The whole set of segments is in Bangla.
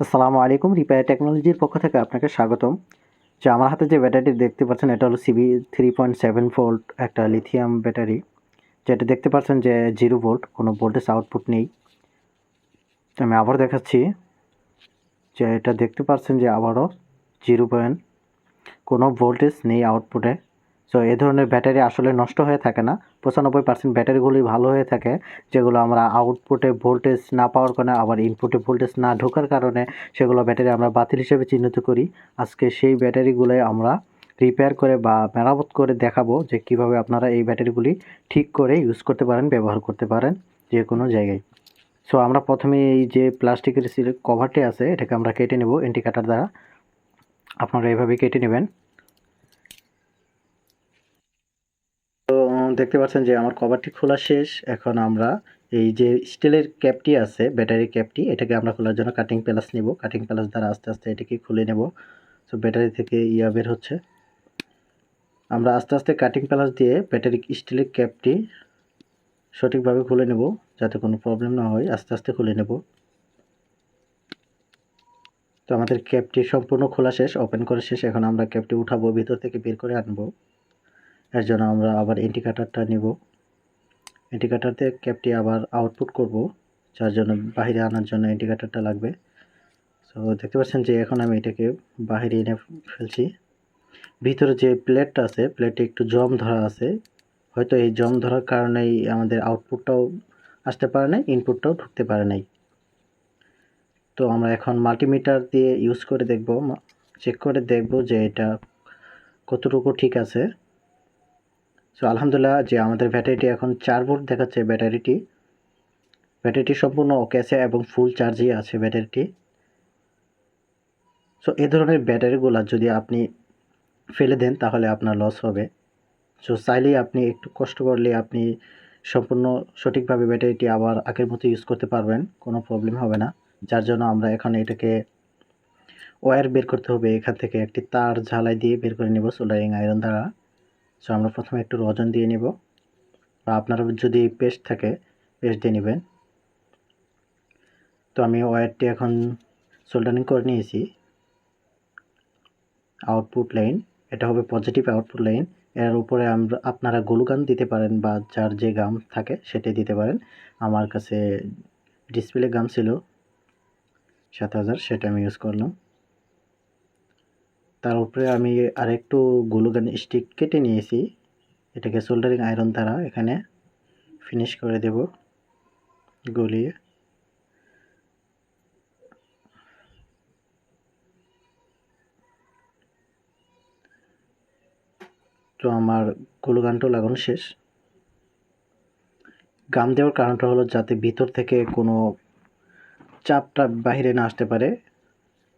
আসসালামু আলাইকুম। রিপায়ার টেকনোলজির পক্ষ থেকে আপনাকে স্বাগতম। যে আমার হাতে যে ব্যাটারিটি দেখতে পাচ্ছেন এটা হলো সিবি 3.7 ভোল্ট একটা লিথিয়াম ব্যাটারি। যেটা দেখতে পাচ্ছেন যে 0 ভোল্ট, কোনো ভোল্টেজ আউটপুট নেই। তো আমি আবার দেখাচ্ছি যে এটা দেখতে পাচ্ছেন যে আবারও 0 পয়েন্ট, কোনো ভোল্টেজ নেই আউটপুটে। সো এই ধরনের ব্যাটারি আসলে নষ্ট হয়ে থাকে না। 95% ব্যাটারিগুলি ভালো হয়ে থাকে, যেগুলো আমরা আউটপুটে ভোল্টেজ না পাওয়ার কারণে আবার ইনপুটে ভোল্টেজ না ঢোকার কারণে সেগুলো ব্যাটারি আমরা বাতিল হিসেবে চিহ্নিত করি। আজকে সেই ব্যাটারিগুলোই আমরা রিপেয়ার করে বা মেরামত করে দেখাবো যে কীভাবে আপনারা এই ব্যাটারিগুলি ঠিক করে ইউজ করতে পারেন, ব্যবহার করতে পারেন যে কোনো জায়গায়। সো আমরা প্রথমে এই যে প্লাস্টিকের কভারটি আছে এটাকে আমরা কেটে নেব এন্টি কাটার দ্বারা। আপনারা এইভাবে কেটে নেবেন। দেখতে পাচ্ছেন যে আমার কভারটি খোলা শেষ। এখন আমরা এই যে স্টিলের ক্যাপটি আছে, ব্যাটারি ক্যাপটি, এটাকে আমরা খোলার জন্য কাটিং প্লাস নিব। কাটিং প্লাস দ্বারা আস্তে আস্তে এটাকে খুলে নেব। সো ব্যাটারি থেকে বের হচ্ছে। আমরা আস্তে আস্তে কাটিং প্লাস দিয়ে ব্যাটারি স্টিলের ক্যাপটি সঠিকভাবে খুলে নেব, যাতে কোনো প্রবলেম না হয়। আস্তে আস্তে খুলে নেব। তো আমাদের ক্যাপটি সম্পূর্ণ খোলা শেষ, ওপেন করা শেষ। এখন আমরা ক্যাপটি উঠাবো, ভিতর থেকে বের করে আনবো। এর জন্য আমরা আবার ইন্ডিকেটরটা নিব। ইন্ডিকেটর দিয়ে ক্যাপটি আবার আউটপুট করব, যার জন্য বাহিরে আনার জন্য ইন্ডিকেটরটা লাগবে। সো দেখতে পাচ্ছেন যে এখন আমি এটাকে বাহিরে এনে ফেলছি। ভিতরে যে প্লেটটা আছে, প্লেটে একটু জং ধরা আছে। হয়তো এই জং ধরার কারণেই আমাদের আউটপুটটাও আসতে পারে নাই, ইনপুটটাও ঢুকতে পারে নাই। তো আমরা এখন মাল্টিমিটার দিয়ে ইউজ করে দেখব, চেক করে দেখব যে এটা কতটুকু ঠিক আছে। সো আলহামদুলিল্লাহ যে আমাদের ব্যাটারিটি এখন 4 ভোল্ট দেখাচ্ছে। ব্যাটারিটি সম্পূর্ণ ওকে আছে এবং ফুল চার্জই আছে ব্যাটারিটি। সো এই ধরনের ব্যাটারিগুলো যদি আপনি ফেলে দেন তাহলে আপনার লস হবে। সো চাইলেই আপনি একটু কষ্ট করলে আপনি সম্পূর্ণ সঠিকভাবে ব্যাটারিটি আবার আগের মতো ইউজ করতে পারবেন, কোনো প্রবলেম হবে না। যার জন্য আমরা এখন এটাকে ওয়্যার বের করতে হবে। এখান থেকে একটি তার ঝালাই দিয়ে বের করে নেব সোল্ডারিং আয়রন দ্বারা। সো আমরা প্রথমে একটু রজন দিয়ে নেব, বা আপনার যদি পেস্ট থাকে পেস্ট দিয়ে নেবেন। তো আমি ওয়্যারটি এখন সোল্ডারিং করে নিয়েছি। আউটপুট লাইন, এটা হবে পজিটিভ আউটপুট লাইন। এর উপরে আপনারা গ্লু গান দিতে পারেন, বা যার যে গাম থাকে সেটাই দিতে পারেন। আমার কাছে ডিসপ্লে গাম ছিল 7000, সেটা আমি ইউজ করলাম। তার উপরে আমি আরেকটু গ্লু গান স্টিক কেটে নিয়েছি। এটাকে সোল্ডারিং আয়রন দ্বারা এখানে ফিনিশ করে দেব গলিয়ে। তো আমার গ্লু গানটাও লাগানো শেষ। গাম দেওয়ার কারণটা হলো যাতে ভিতর থেকে কোনো চাপটা বাহিরে না আসতে পারে।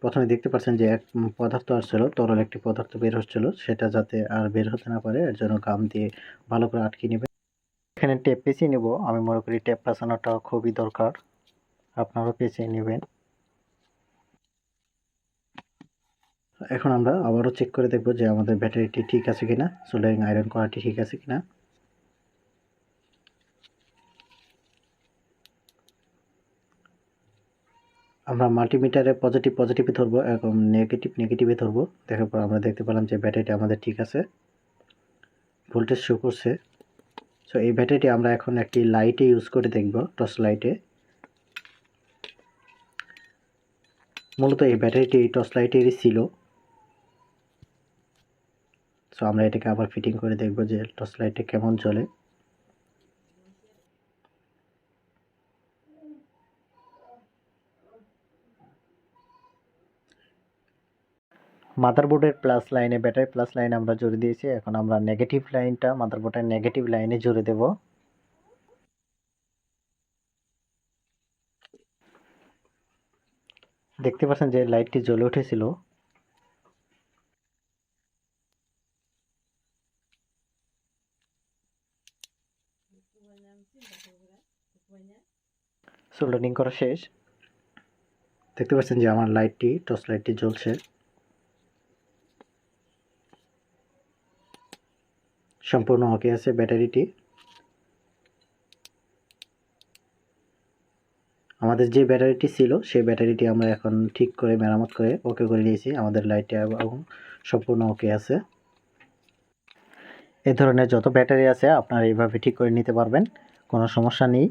প্রথমে দেখতে পাচ্ছেন যে এক পদার্থ আসছিল, তরল একটি পদার্থ বের হচ্ছিল, সেটা যাতে আর বের হতে না পারে এর জন্য গাম দিয়ে ভালো করে আটকে নেবেন। এখানে টেপ পেঁচিয়ে নেব। আমি মনে করি টেপ পেঁচানোটা খুবই দরকার, আপনারাও পেঁচিয়ে নেবেন। এখন আমরা আবারও চেক করে দেখব যে আমাদের ব্যাটারিটি ঠিক আছে কিনা, সোল্ডারিং আয়রন করাটি ঠিক আছে কিনা। আমরা মাল্টিমিটারে পজিটিভে ধরবো এবং নেগেটিভে ধরবো। দেখার পর আমরা দেখতে পেলাম যে ব্যাটারিটি আমাদের ঠিক আছে, ভোল্টেজ শো করছে। সো এই ব্যাটারিটি আমরা এখন একটি লাইটে ইউজ করে দেখব, টর্চ লাইটে। মূলত এই ব্যাটারিটি টর্চ লাইটেরই ছিল। সো আমরা এটাকে আবার ফিটিং করে দেখব যে টর্চ লাইটে কেমন জ্বলে। মাদারবোর্ডের প্লাস লাইনে, ব্যাটারি প্লাস লাইনে আমরা জুড়ে দিয়েছি। এখন আমরা নেগেটিভ লাইনটা মাদারবোর্ডের নেগেটিভ লাইনে জুড়ে দেব। দেখতে পাচ্ছেন যে লাইটটি জ্বলে উঠেছিল। সোল্ডারিং করা শেষ। দেখতে পাচ্ছেন যে আমার লাইটটি, টর্চ লাইটটি জ্বলছে। সম্পূর্ণ ওকে আছে ব্যাটারিটি। আমাদের আমাদের যে ব্যাটারিটি ছিল সেই ব্যাটারিটি আমরা এখন ঠিক করে মেরামত করে ওকে করে নিয়েছি। আমাদের লাইটটা এবং সম্পূর্ণ ওকে আছে। এই ধরনের যত ব্যাটারি আছে আপনারা এইভাবে ঠিক করে নিতে পারবেন, কোনো সমস্যা নেই।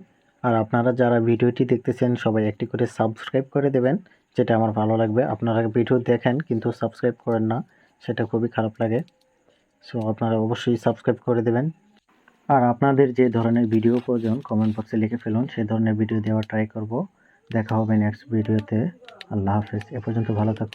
আর আপনারা যারা ভিডিওটি দেখতেছেন সবাই একটি করে সাবস্ক্রাইব করে দেবেন, যেটা আমার ভালো লাগবে। আপনারা ভিডিও দেখেন কিন্তু সাবস্ক্রাইব করেন না, সেটা খুবই খারাপ লাগে। সো আপনারা অবশ্যই সাবস্ক্রাইব করে দেবেন। আর আপনাদের যে ধরনের ভিডিও প্রয়োজন কমেন্ট বক্সে লিখে ফেলুন, সেই ধরনের ভিডিও দেওয়ার ট্রাই করব। দেখা হবে নেক্সট ভিডিওতে। আল্লাহ হাফেজ। এ পর্যন্ত ভালো থাকুন।